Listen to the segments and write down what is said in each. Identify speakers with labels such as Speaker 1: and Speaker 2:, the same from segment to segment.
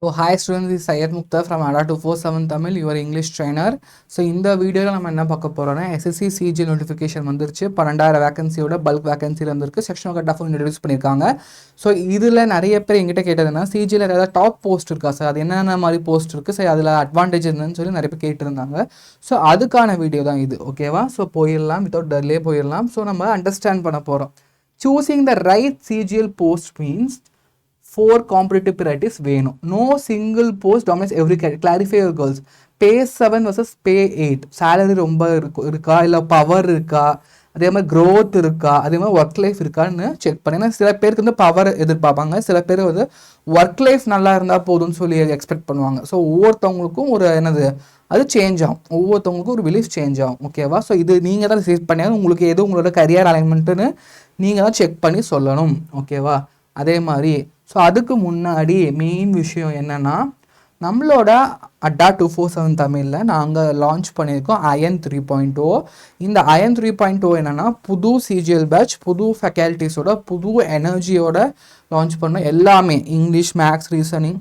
Speaker 1: So hi students, this is Syed Mukta from ADA 247 Tamil, your English trainer. So இந்த வீடியோவில் நம்ம என்ன பார்க்க போகிறோம்னா எஸ்எஸ்சி சிஜி நோட்டிஃபிகேஷன் வந்துருச்சு. 12,000 வேகன்சியோட பல்க் வேகன்சியில் வந்திருக்கு. செக்ஷன் கட் ஆஃப் இன்ட்ரடியூஸ் பண்ணியிருக்காங்க. ஸோ இதில் நிறைய பேர் எங்கிட்ட கேட்டதுன்னா சிஜியில் ஏதாவது டாப் போஸ்ட் இருக்கா சார், அது என்னென்ன மாதிரி போஸ்ட் இருக்குது சார், அதில் அட்வான்டேஜ் என்னன்னு சொல்லி நிறைய பேர் கேட்டிருந்தாங்க. ஸோ அதுக்கான வீடியோ தான் இது. ஓகேவா? ஸோ போயிடலாம், வித்தவுட் டர்லே போயிடலாம். ஸோ நம்ம அண்டர்ஸ்டாண்ட் பண்ண போகிறோம். Choosing the right CGL post means 4 competitive varieties வேணும். No single post dominates every category. Clarify your goals. Pay 7 versus pay 8. Salary ரொம்ப இருக்கா, இல்லை பவர் இருக்கா, அதே மாதிரி க்ரோத் இருக்கா, அதே மாதிரி ஒர்க் லைஃப் இருக்கான்னு செக் பண்ணி. ஏன்னா சில பேருக்கு வந்து பவர் எதிர்பார்ப்பாங்க, சில பேர் வந்து ஒர்க் லைஃப் நல்லா இருந்தால் போதும்னு சொல்லி எக்ஸ்பெக்ட் பண்ணுவாங்க. ஸோ ஒவ்வொருத்தவங்களுக்கும் ஒரு என்னது அது சேஞ்ச் ஆகும், ஒவ்வொருத்தவங்களுக்கும் ஒரு பிலீஃப் சேஞ்ச் ஆகும். ஓகேவா? ஸோ இது நீங்கள் தான் செட் பண்ணி உங்களுக்கு எது உங்களோட கரியர் அலைன்மெண்ட்டுன்னு நீங்கள் தான் செக் பண்ணி சொல்லணும். ஓகேவா? அதே மாதிரி ஸோ அதுக்கு முன்னாடி மெயின் விஷயம் என்னென்னா, நம்மளோட அட்டா 247 தமிழில் நாங்கள் லான்ச் பண்ணியிருக்கோம் அயன் 3.0. இந்த அயன் 3.0 என்னென்னா புது சிஜிஎல் பேட்ச், புது ஃபேக்கல்ட்டிஸோட, புது எனர்ஜியோட லான்ச் பண்ணோம். எல்லாமே English, maths, reasoning,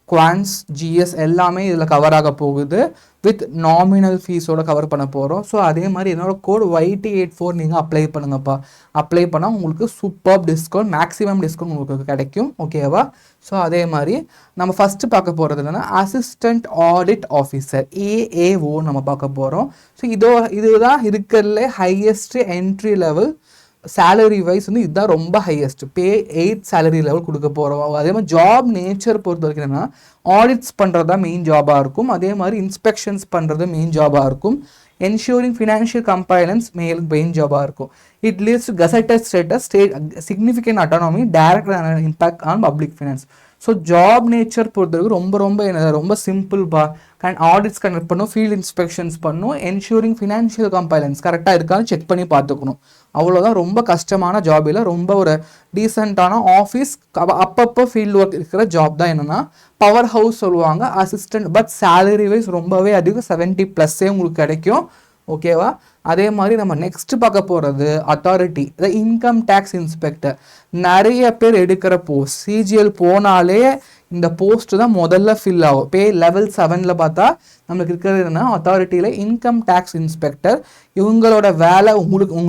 Speaker 1: quants, GS எல்லாமே இதில் கவர் ஆக போகுது. வித் நாமினல் ஃபீஸோட கவர் பண்ண போகிறோம். ஸோ அதே மாதிரி என்னோட கோட் YT84 நீங்கள் அப்ளை பண்ணுங்கப்பா. அப்ளை பண்ணால் உங்களுக்கு சூப்பர் டிஸ்கவுண்ட், மேக்ஸிமம் டிஸ்கவுண்ட் உங்களுக்கு கிடைக்கும். ஓகேவா? ஸோ அதே மாதிரி நம்ம ஃபஸ்ட்டு பார்க்க போகிறது என்னென்னா அசிஸ்டண்ட் ஆடிட் ஆஃபீஸர், AAO நம்ம பார்க்க போகிறோம். ஸோ இதுதான் இருக்கிறதுல highest entry level salary wise வந்து இதுதான் ரொம்ப ஹையஸ்ட். பே 8 சேலரி லெவல் கொடுக்க போகிறோம். அதே மாதிரி ஜாப் நேச்சர் பொறுத்த வரைக்கும் என்னென்னா ஆடிட்ஸ் பண்ணுறது தான் மெயின் ஜாபாக இருக்கும். அதே மாதிரி இன்ஸ்பெக்ஷன்ஸ் பண்ணுறது மெயின் ஜாபாக இருக்கும். என்ஷூரிங் ஃபினான்ஷியல் கம்பைலன்ஸ் மெயின் ஜாபாக இருக்கும். It leads gazetted status, significant autonomy, direct impact on public finance. So job nature பொறுத்தவரைக்கும் ரொம்ப சிம்பிள்பா. ஆடிட்ஸ் கண்டக்ட் பண்ணும், ஃபீல்டு இன்ஸ்பெக்ஷன்ஸ் பண்ணும், என்ஷூரிங் ஃபினான்ஷியல் கம்பைலன்ஸ் கரெக்டாக இருக்கான்னு செக் பண்ணி பார்த்துக்கணும். அவ்வளோதான். ரொம்ப கஷ்டமான ஜாப் இல்லை, ரொம்ப ஒரு டீசெண்டான ஆஃபீஸ், அப்பப்போ ஃபீல்டு ஒர்க் இருக்கிற ஜாப் தான். என்னென்னா பவர் ஹவுஸ் சொல்லுவாங்க அசிஸ்டன்ட். பட் சேலரி வைஸ் ரொம்பவே அதிகம், 70+ உங்களுக்கு கிடைக்கும். ஓகேவா? அதே மாதிரி நம்ம நெக்ஸ்ட் பார்க்க போகிறது அத்தாரிட்டி, இன்கம் டேக்ஸ் இன்ஸ்பெக்டர். நிறைய பேர் எடுக்கிற போஸ்ட், சிஜிஎல் போனாலே இந்த போஸ்ட் தான் முதல்ல ஃபில் ஆகும். பே லெவல் 7ல் பார்த்தா நம்மளுக்கு இருக்கிறது என்னன்னா அத்தாரிட்டியில் இன்கம் டேக்ஸ் இன்ஸ்பெக்டர். இவங்களோட வேலை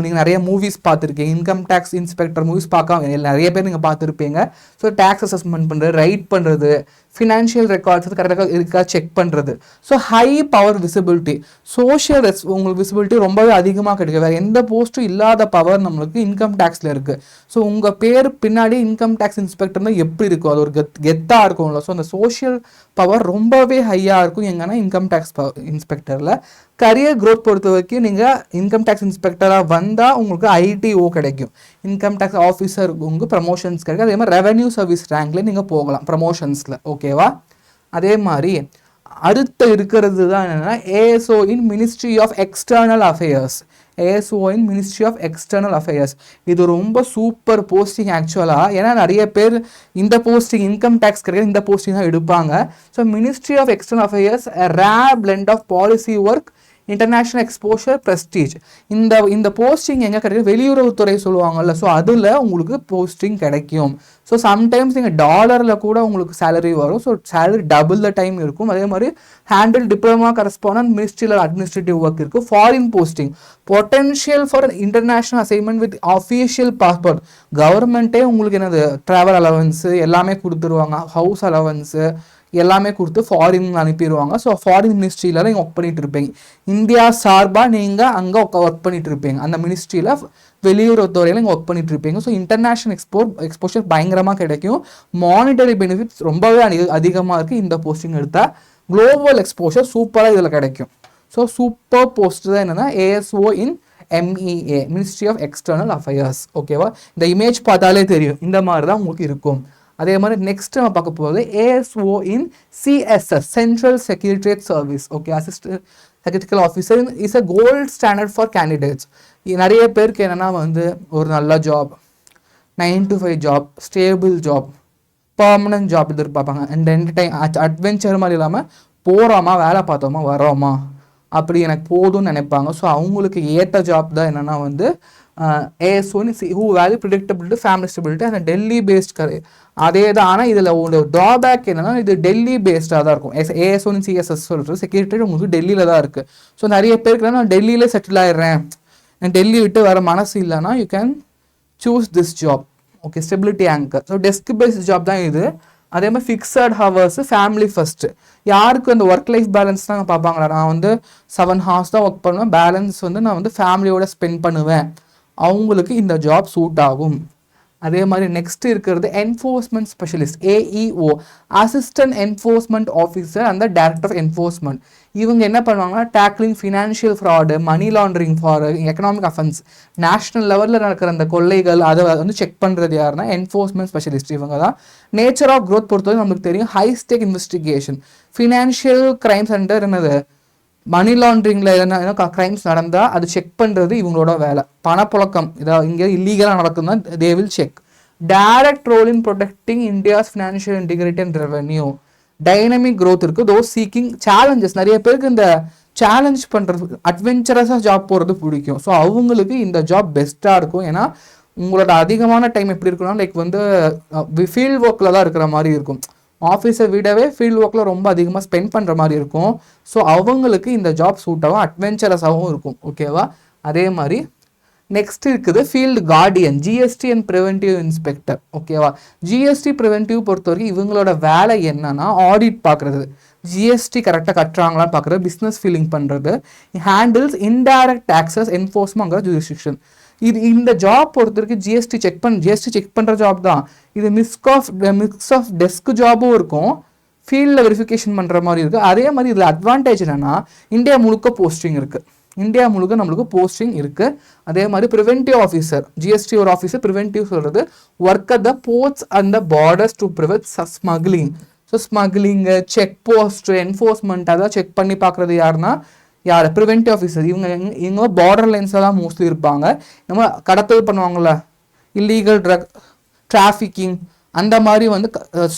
Speaker 1: நீங்கள் நிறைய மூவிஸ் பார்த்துருக்கீங்க. இன்கம் டேக்ஸ் இன்ஸ்பெக்டர் மூவிஸ் பார்க்க நிறைய பேர் நீங்கள் பார்த்துருப்பீங்க. ஸோ டேக்ஸ் அசஸ்மெண்ட் பண்ணுறது, ரைட் பண்ணுறது, ஃபினான்ஷியல் ரெக்கார்ட்ஸ் கரெக்டாக இருக்கா செக் பண்ணுறது. So high power visibility, social உங்களுக்கு விசிபிலிட்டி ரொம்பவே அதிகமாக கிடைக்கும். வேறு எந்த போஸ்ட்டும் இல்லாத பவர் நம்மளுக்கு இன்கம் டேக்ஸில் இருக்குது. ஸோ உங்கள் பேர் பின்னாடி இன்கம் டேக்ஸ் இன்ஸ்பெக்டர்னா எப்படி இருக்கும், அது ஒரு கெத்தாக இருக்கும்ல. ஸோ அந்த சோஷியல் பவர் ரொம்பவே ஹையாக இருக்கும் எங்கன்னா இன்கம் டேக்ஸ் இன்ஸ்பெக்டரில். கரியர் க்ரோத் பொறுத்த வரைக்கும் நீங்கள் இன்கம் டேக்ஸ் இன்ஸ்பெக்டராக வந்தால் உங்களுக்கு ITO கிடைக்கும், இன்கம் டேக்ஸ் ஆஃபீஸர் உங்களுக்கு ப்ரமோஷன்ஸ் கிடைக்கும். அதே மாதிரி ரெவென்யூ சர்வீஸ் ரேங்க்லேயே நீங்கள் போகலாம் ப்ரமோஷன்ஸில். ஓகேவா? அதே மாதிரி அடுத்த இருக்கிறது தான் என்னென்னா ASO in Ministry of External Affairs. ASO in Ministry of External Affairs இது ரொம்ப சூப்பர் போஸ்டிங் ஆக்சுவலாக. ஏன்னா நிறைய பேர் இந்த போஸ்டிங் இன்கம் டேக்ஸ் கிடையாது, இந்த போஸ்டிங் தான் எடுப்பாங்க. So Ministry of External Affairs rare blend of policy work, international exposure, prestige. இந்த போஸ்டிங் எங்கே கிடைக்கும், வெளியுறவுத்துறை சொல்லுவாங்கல்ல. ஸோ அதில் உங்களுக்கு போஸ்டிங் கிடைக்கும். ஸோ சம்டைம்ஸ் நீங்கள் டாலரில் கூட உங்களுக்கு சேலரி வரும். So salary double the time இருக்கும். அதே மாதிரி ஹேண்டில் டிப்ளமா கரஸ்பாண்டன்ட், மினிஸ்ட்ரியில் அட்மினிஸ்ட்ரேட்டிவ் ஒர்க் இருக்குது. Foreign posting, potential for international assignment with official passport. கவர்மெண்ட்டே உங்களுக்கு என்னது ட்ராவல் அலவன்ஸு எல்லாமே கொடுத்துருவாங்க, ஹவுஸ் அலவன்ஸு எல்லாமே கொடுத்து ஃபாரின் அனுப்பிடுவாங்க. ஸோ ஃபாரின் மினிஸ்ட்ரியில் நீங்கள் ஒர்க் பண்ணிட்டு இருப்பீங்க. இந்தியா சார்பாக நீங்கள் அங்கே ஒர்க் பண்ணிட்டு இருப்பீங்க. அந்த மினிஸ்ட்ரியில் வெளியுறவுத்துறையில் நீங்கள் ஒர்க் பண்ணிட்டு இருப்பீங்க. ஸோ இன்டர்நேஷ்னல் எக்ஸ்போஷர் பயங்கரமாக கிடைக்கும். மானிட்டரி பெனிஃபிட்ஸ் ரொம்பவே அதிகமாக இருக்குது இந்த போஸ்டிங் எடுத்தால். குளோபல் எக்ஸ்போஷர் சூப்பராக இதில் கிடைக்கும். ஸோ சூப்பர் போஸ்ட் தான் என்னென்னா ASO in MEA, Ministry of External Affairs. ஓகேவா? இந்த இமேஜ் பார்த்தாலே தெரியும், இந்த மாதிரி தான் உங்களுக்கு இருக்கும். அதே மாதிரி நெக்ஸ்ட் நம்ம பார்க்க போகிறது ASO in CSS, Central Secretariat Service. Okay, assistant secretarial officer is a gold standard for candidates. நிறைய பேருக்கு என்னென்னா வந்து ஒரு நல்ல job, 9 to 5 job, stable job, permanent job எதிர்பார்ப்பாங்க. அண்ட் ரெண்டு டைம் அட்வென்ச்சர் மாதிரி இல்லாமல் போகிறோமா, வேலை பார்த்தோமா, வரோமா, அப்படி எனக்கு போதும்னு நினைப்பாங்க. ஸோ அவங்களுக்கு ஏற்ற ஜாப் தான் என்னென்னா வந்து AS1 who value predictability, family stability and Delhi based அதே தான். ஆனால் இதில் ஒரு ட்ராபேக் என்னன்னா இது டெல்லி பேஸ்டாக தான் இருக்கும். AS1 CSS சொல்கிறது செக்யூரிட்டி உங்களுக்கு டெல்லியில் தான் இருக்குது. ஸோ நிறைய பேருக்கு நான் டெல்லியில் செட்டில் ஆயிடுறேன், நான் டெல்லி விட்டு வர மனசு இல்லைன்னா you can choose this job. Okay, stability anchor. So desk based job தான் இது. அதே மாதிரி ஃபிக்ஸட் ஹவர்ஸ், ஃபேமிலி ஃபஸ்ட்டு. யாருக்கு அந்த ஒர்க் லைஃப் பேலன்ஸ் தான் பார்ப்பாங்களா, நான் வந்து 7 hours தான் ஒர்க் பண்ணுவேன், பேலன்ஸ் வந்து நான் வந்து ஃபேமிலியோட ஸ்பெண்ட் பண்ணுவேன், அவங்களுக்கு இந்த ஜாப் சூட் ஆகும். அதே மாதிரி நெக்ஸ்ட் இருக்கிறது enforcement specialist, AEO, assistant enforcement officer அந்த டைரக்டர் ஆஃப் என்ஃபோர்ஸ்மெண்ட். இவங்க என்ன பண்ணுவாங்கன்னா tackling financial fraud, money laundering for economic offence, national லெவலில் நடக்கிற அந்த கொள்ளைகள் அதை வந்து செக் பண்ணுறது யாருன்னா என்ஃபோர்ஸ்மெண்ட் ஸ்பெஷலிஸ்ட். இவங்க தான். நேச்சர் ஆஃப் க்ரோத் பொறுத்தவரை நம்மளுக்கு தெரியும், high stake investigation, financial crimes under என்னது மணி லாண்ட்ரிங்கில் என்ன க்ரைம்ஸ் நடந்தால் அது செக் பண்ணுறது இவங்களோட வேலை. பணப்புழக்கம் இதாக இங்கே இல்லீகலாக நடக்குதுன்னா they will check. Direct role in protecting India's financial integrity and revenue. Dynamic growth இருக்குது, தோ சீக்கிங் சேலஞ்சஸ். நிறைய பேருக்கு இந்த சேலஞ்ச் பண்ணுறது, அட்வென்ச்சரஸாக ஜாப் போகிறது பிடிக்கும். ஸோ அவங்களுக்கு இந்த ஜாப் பெஸ்ட்டாக இருக்கும். ஏன்னா உங்களோட அதிகமான டைம் எப்படி இருக்குன்னா லைக் வந்து ஃபீல்ட் ஒர்க்கில் தான் இருக்கிற மாதிரி இருக்கும். ஆஃபீஸை விடவே ஃபீல்ட் ஒர்க்கில் ரொம்ப அதிகமாக ஸ்பெண்ட் பண்ணுற மாதிரி இருக்கும். ஸோ அவங்களுக்கு இந்த ஜாப் சூட்டாகவும் அட்வென்ச்சரஸாகவும் இருக்கும். ஓகேவா? அதே மாதிரி நெக்ஸ்ட் இருக்குது field Guardian, GST and preventive inspector. ஓகேவா? GST ப்ரிவென்டிவ் பொறுத்த வரைக்கும் இவங்களோட வேலை என்னன்னா ஆடிட் பார்க்குறது, GST கரெக்டாக கட்டுறாங்களான்னு பார்க்குறது, பிஸ்னஸ் ஃபீலிங் பண்ணுறது, handles indirect taxes enforcement jurisdiction. இது இந்த ஜாப் பொறுத்த வரைக்கும் GST செக் பண்ணுற ஜாப் தான். இது மிக்ஸ் ஆஃப் டெஸ்க் ஜாபும் இருக்கும், ஃபீல்டில் வெரிஃபிகேஷன் பண்ணுற மாதிரி இருக்குது. அதே மாதிரி இதில் அட்வான்டேஜ் என்னென்னா இந்தியா முழுக்க போஸ்டிங் இருக்குது. நம்மளுக்கு போஸ்டிங் இருக்குது. அதே மாதிரி ப்ரிவென்டிவ் ஆஃபீஸர், GST ஒரு ஆஃபீஸர், ப்ரிவென்டிவ் சொல்கிறது work at the ports and the borders to prevent smuggling. So smuggling, check post, enforcement அதான் செக் பண்ணி பார்க்குறது யாருன்னா ப்ரிவென்டிவ் ஆஃபீஸர். இவங்க பார்டர் லைன்ஸில் தான் மோஸ்ட்லி இருப்பாங்க. நம்ம கடத்தல் பண்ணுவாங்கள்ல, இல்லீகல் ட்ரக் டிராஃபிக்கிங், அந்த மாதிரி வந்து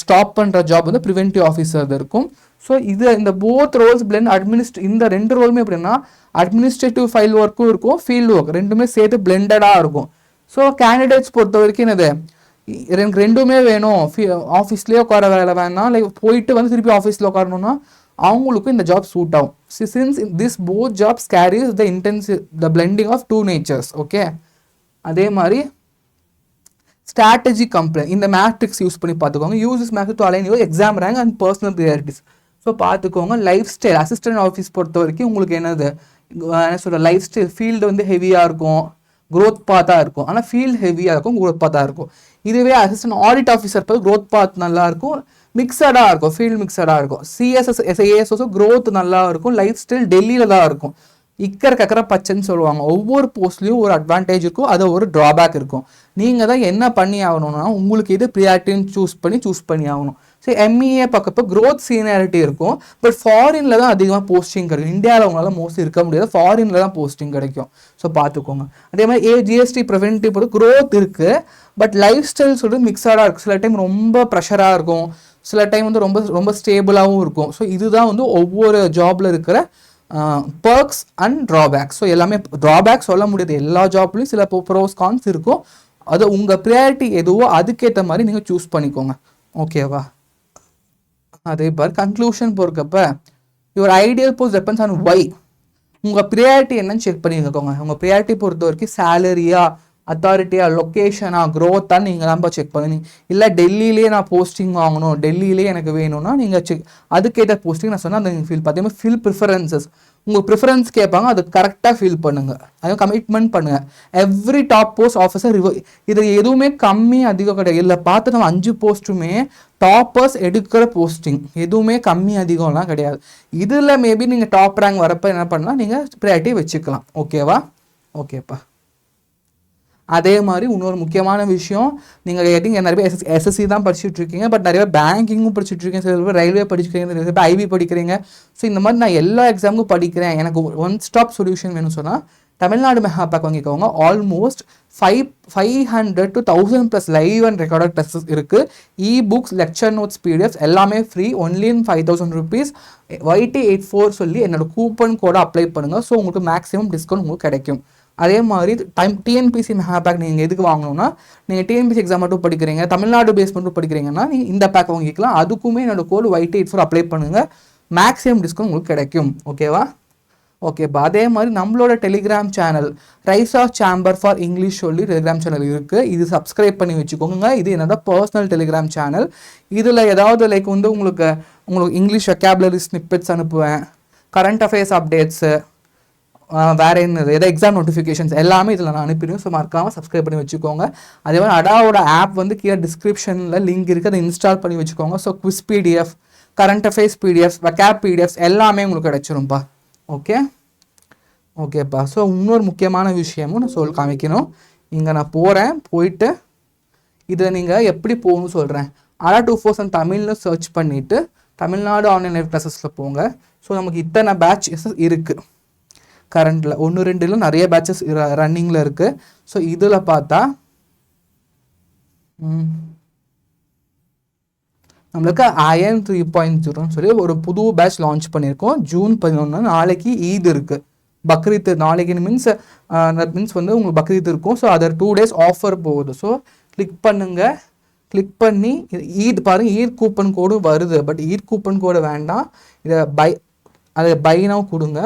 Speaker 1: ஸ்டாப் பண்ணுற ஜாப் வந்து ப்ரிவென்டிவ் ஆஃபீஸர் இருக்கும். ஸோ இந்த போத் ரோல்ஸ் பிளெண்ட் இந்த 2 ரோலுமே எப்படின்னா அட்மினிஸ்ட்ரேட்டிவ் ஃபைல் ஒர்க்கும் இருக்கும், ஃபீல்டு ஒர்க் ரெண்டுமே சேர்த்து பிளெண்டடாக இருக்கும். ஸோ கேண்டிடேட்ஸ் பொறுத்த வரைக்கும் என்னது, எனக்கு ரெண்டுமே வேணும், ஆஃபீஸ்லேயே உட்கார வேலை வேணாம், லைக் போயிட்டு வந்து திருப்பி ஆஃபீஸில் உட்காரணும்னா அவங்களுக்கும் இந்த ஜாப் சூட் ஆகும். Since this both jobs carries the blending of 2 natures. Okay, அதே மாதிரி ஸ்ட்ராட்டஜி கம்ப்ளைண்ட், இந்த மேட்ரிக்ஸ் யூஸ் பண்ணி பார்த்துக்கோங்க. Use this matrix to align your exam rank and personal priorities. So பார்த்துக்கோங்க. லைஃப் ஸ்டைல் அசிஸ்டன்ட் ஆஃபீஸ் பொறுத்த வரைக்கும் உங்களுக்கு என்னது என்ன சொல்கிற லைஃப் ஸ்டைல் ஃபீல்டு வந்து ஹெவியாக இருக்கும், க்ரோத் பாத்தாக இருக்கும். ஆனால் ஃபீல்டு ஹெவியாக இருக்கும், க்ரோத் பாத்தாக இருக்கும். இதுவே அசிஸ்டன்ட் ஆடிட் ஆஃபீஸர் பார்த்து க்ரோத் பாத் நல்லா இருக்கும், மிக்சடாக இருக்கும், ஃபீல்டு மிக்சடாக இருக்கும். CSS க்ரோத் நல்லா இருக்கும், லைஃப் ஸ்டைல் டெல்லியில் தான் இருக்கும். கக்கர பச்சைன்னு சொல்லுவாங்க. ஒவ்வொரு போஸ்ட்லேயும் ஒரு அட்வான்டேஜ் இருக்கும், அது ஒரு ட்ராபேக் இருக்கும். நீங்கள் தான் என்ன பண்ணி ஆகணும்னா உங்களுக்கு எது ப்ரியாரிட்டின்னு சூஸ் பண்ணி ஆகணும். சரி, MEA பார்க்கப்போ க்ரோத் சீனியாரிட்டி இருக்கும், பட் ஃபாரினில் தான் அதிகமாக போஸ்டிங் கிடைக்கும். இந்தியாவில் உங்களால் மோஸ்ட்லி இருக்க முடியாது, ஃபாரினில் தான் போஸ்டிங் கிடைக்கும். ஸோ பார்த்துக்கோங்க. அதே மாதிரி GST ப்ரிவென்டிவ் போது க்ரோத் இருக்குது, பட் லைஃப் ஸ்டைல் சொல்லிட்டு மிக்சடாக இருக்கும். சில டைம் ரொம்ப ப்ரெஷராக இருக்கும், சில டைம் வந்து ரொம்ப ரொம்ப ஸ்டேபிளாகவும் இருக்கும். ஸோ இதுதான் வந்து ஒவ்வொரு ஜாபில் இருக்கிற பர்க்ஸ் அண்ட் ட்ராபேக்ஸ். ஸோ எல்லாமே ட்ராபேக்ஸ் சொல்ல முடியாது, எல்லா ஜாப்லையும் சில ப்ரோஸ் கான்ஸ் இருக்கும். அது உங்கள் ப்ரியாரிட்டி எதுவோ அதுக்கேற்ற மாதிரி நீங்கள் சூஸ் பண்ணிக்கோங்க. ஓகேவா? அதே மாதிரி கன்க்ளூஷன் பொறுக்கப்ப your ideal post depends on why. உங்கள் ப்ரியாரிட்டி என்னன்னு செக் பண்ணிக்கோங்க. உங்கள் ப்ரியாரிட்டி பொறுத்த வரைக்கும் சேலரியா, அத்தாரிட்டியா, லொக்கேஷனா, க்ரோத்தான்னு நீங்கள் தான் செக் பண்ணுங்க. இல்லை டெல்லியிலே நான் போஸ்டிங் வாங்கணும், டெல்லியிலே எனக்கு வேணும்னா நீங்கள் செக் அதுக்கேற்ற போஸ்டிங் நான் சொன்னால் அந்த ஃபீல் பார்த்தீங்க. ஃபில் ப்ரிஃபரன்சஸ், உங்கள் ப்ரிஃபரன்ஸ் கேட்பாங்க, அது கரெக்டாக ஃபில் பண்ணுங்கள், அதுவும் கமிட்மெண்ட் பண்ணுங்கள். எவ்ரி டாப் போஸ்ட் ஆஃபீஸர் இது எதுவுமே கம்மி அதிகம் கிடையாது. இல்லை பார்த்து நம்ம 5 போஸ்ட்டுமே டாப்பர்ஸ் எடுக்கிற போஸ்டிங், எதுவுமே கம்மி அதிகம்லாம் கிடையாது. இதில் மேபி நீங்கள் டாப் ரேங்க் வரப்போ என்ன பண்ணலாம், நீங்கள் ப்ரையாரிட்டி வச்சுக்கலாம். ஓகேவா? ஓகேப்பா. அதே மாதிரி இன்னொரு முக்கியமான விஷயம், நீங்கள் கேட்டிங்க நிறைய பேர் SSC தான் படிச்சுட்டு இருக்கீங்க, பட் நிறைய பேங்கிங்கும் படிச்சுட்டு இருக்கீங்க, சில பேர் ரயில்வே படிக்கிறீங்க, சில பேர் IB படிக்கிறீங்க. ஸோ இந்த மாதிரி நான் எல்லா எக்ஸாமுக்கும் படிக்கிறேன், எனக்கு ஒன் ஸ்டாப் சொல்யூஷன் வேணும்னு சொன்னால் தமிழ்நாடு மெகா பேக் வாங்கிக்கோங்க. Almost 500 to 1000+ live and recorded test இருக்குது. புக்ஸ், லெக்சர் நோட்ஸ், PDFs எல்லாமே free, only in 5000 rupees. YT84 சொல்லி என்னோட கூப்பன் கோடை அப்ளை பண்ணுங்கள். ஸோ உங்களுக்கு மேக்ஸிமம் டிஸ்கவுண்ட் உங்களுக்கு கிடைக்கும். அதே மாதிரி டிஎன்பிசி மெகா பேக் நீங்கள் எதுக்கு வாங்கணும்னா, நீங்கள் டிஎன்பிசி எக்ஸாம் மட்டும் படிக்கிறீங்க, தமிழ்நாடு பேஸ் மட்டும் படிக்கிறீங்கன்னா நீங்கள் இந்த பேக் வாங்கிக்கலாம். அதுக்குமே என்னோட கோடு YT84 அப்ளை பண்ணுங்கள், மேக்ஸிமம் டிஸ்கவுண்ட் உங்களுக்கு கிடைக்கும். ஓகேவா? ஓகேப்பா. அதே மாதிரி நம்மளோட Telegram channel rise of chamber for English சொல்லி டெலிகிராம் சேனல் இருக்குது. இது சப்ஸ்கிரைப் பண்ணி வச்சுக்கோங்க. இது என்னோட பர்சனல் டெலிகிராம் சேனல். இதில் ஏதாவது லைக் வந்து உங்களுக்கு இங்கிலீஷ் வெக்காபுலரி ஸ்னிப்பெட்ஸ் அனுப்புவேன், கரண்ட் அஃபேர்ஸ் அப்டேட்ஸு, வேறு என்னது எதாவது எக்ஸாம் நோட்டிஃபிகேஷன்ஸ் எல்லாமே இதில் நான் அனுப்பிடுவேன். ஸோ மறக்காமல் சப்ஸ்கிரைப் பண்ணி வச்சுக்கோங்க. அதே மாதிரி அடாவோட ஆப் வந்து கீழே டிஸ்கிரிப்ஷனில் லிங்க் இருக்குது, அதை இன்ஸ்டால் பண்ணி வச்சுக்கோங்க. So quiz PDF, current affairs PDFs, வெக்காப் PDFs எல்லாமே உங்களுக்கு கிடச்சிரும்ப்பா. ஓகேப்பா. ஸோ இன்னொரு முக்கியமான விஷயமும் நான் காமிக்கணும். இங்கே நான் போயிட்டு இதில் நீங்கள் எப்படி போகணும்னு சொல்கிறேன். ADA 2000 தமிழ்னு சர்ச் பண்ணிவிட்டு தமிழ்நாடு ஆன்லைன் லைவ் கிளாஸஸில் போங்க. ஸோ நமக்கு இத்தனை பேட்சஸ் இருக்குது கரண்டில், 1-2 நிறைய பேட்சஸ் ரன்னிங்கில் இருக்குது. ஸோ இதில் பார்த்தா நம்மளுக்கு IN 3.0ன்னு சொல்லி ஒரு புது பேட்ச் லான்ச் பண்ணியிருக்கோம். ஜூன் 11 நாளைக்கு ஈத் இருக்குது, பக்ரீத் நாளைக்கு மீன்ஸ் வந்து உங்களுக்கு பக்ரீத் இருக்கும். ஸோ அதை 2 days ஆஃபர் போகுது. ஸோ கிளிக் பண்ணுங்கள். கிளிக் பண்ணி ஈத் பாருங்கள், ஈத் கூப்பன் கோடு வருது. பட் ஈத் கூப்பன் கோடு வேண்டாம், இதை பை நவ் கொடுங்க.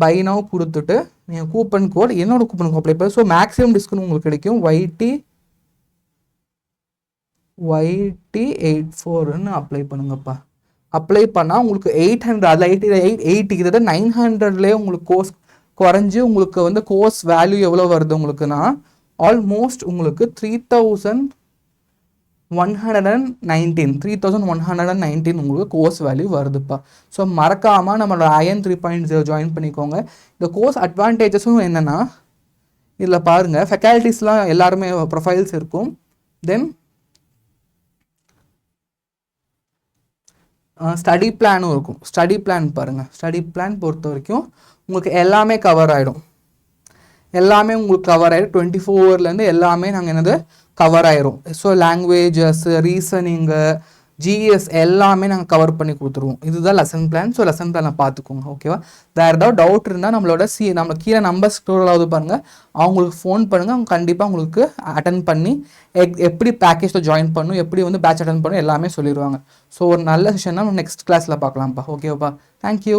Speaker 1: பை நவ் கொடுத்துட்டு நீங்கள் கூப்பன் கோட் என்னோட கூப்பன் கோட் அப்ளை பண்ணி ஸோ மேக்ஸிமம் டிஸ்கவுண்ட் உங்களுக்கு கிடைக்கும். YT84ன்னு அப்ளை பண்ணுங்கப்பா. அப்ளை பண்ணால் உங்களுக்கு 800, அதில் 80 கிட்ட 900லேயே உங்களுக்கு கோர்ஸ் குறைஞ்சி உங்களுக்கு வந்து கோர்ஸ் வேல்யூ எவ்வளோ வருது உங்களுக்குன்னா ஆல்மோஸ்ட் உங்களுக்கு 3119 உங்களுக்கு கோர்ஸ் வேல்யூ வருதுப்பா. ஸோ மறக்காமல் நம்மளோட IN 3.0 ஜாயின் பண்ணிக்கோங்க. இந்த கோர்ஸ் அட்வான்டேஜஸும் என்னென்னா இதில் பாருங்கள், ஃபேக்கல்ட்டிஸ்லாம் எல்லாருமே ப்ரொஃபைல்ஸ் இருக்கும். தென் ஸ்டடி பிளானும் இருக்கும். ஸ்டடி பிளான் பாருங்கள், ஸ்டடி பிளான் பொறுத்த வரைக்கும் உங்களுக்கு எல்லாமே கவர் ஆகிடும். எல்லாமே உங்களுக்கு கவர் ஆகிடும். 24 எல்லாமே நாங்கள் என்னது கவர் ஆயிரும். ஸோ லாங்குவேஜஸ், ரீசனிங்கு, GS எல்லாமே நாங்கள் கவர் பண்ணி கொடுத்துருவோம். இதுதான் லெசன் பிளான். ஸோ லெசன் பிளானை பார்த்துக்கோங்க. ஓகேவா? வேறு ஏதாவது டவுட் இருந்தால் நம்ம கீழே நம்பர் ஸ்க்ரோல் ஆகுது பாருங்கள், அவங்களுக்கு ஃபோன் பண்ணுங்கள். அவங்க கண்டிப்பாக உங்களுக்கு அட்டன் பண்ணி எப்படி பேக்கேஜில் ஜாயின் பண்ணணும், எப்படி வந்து பேட்ச் அட்டன் பண்ணணும் எல்லாமே சொல்லிடுவாங்க. ஸோ ஒரு நல்ல செஷன்னா நம்ம நெக்ஸ்ட் கிளாஸில் பார்க்கலாம்ப்பா. ஓகேவாப்பா? தேங்க்யூ.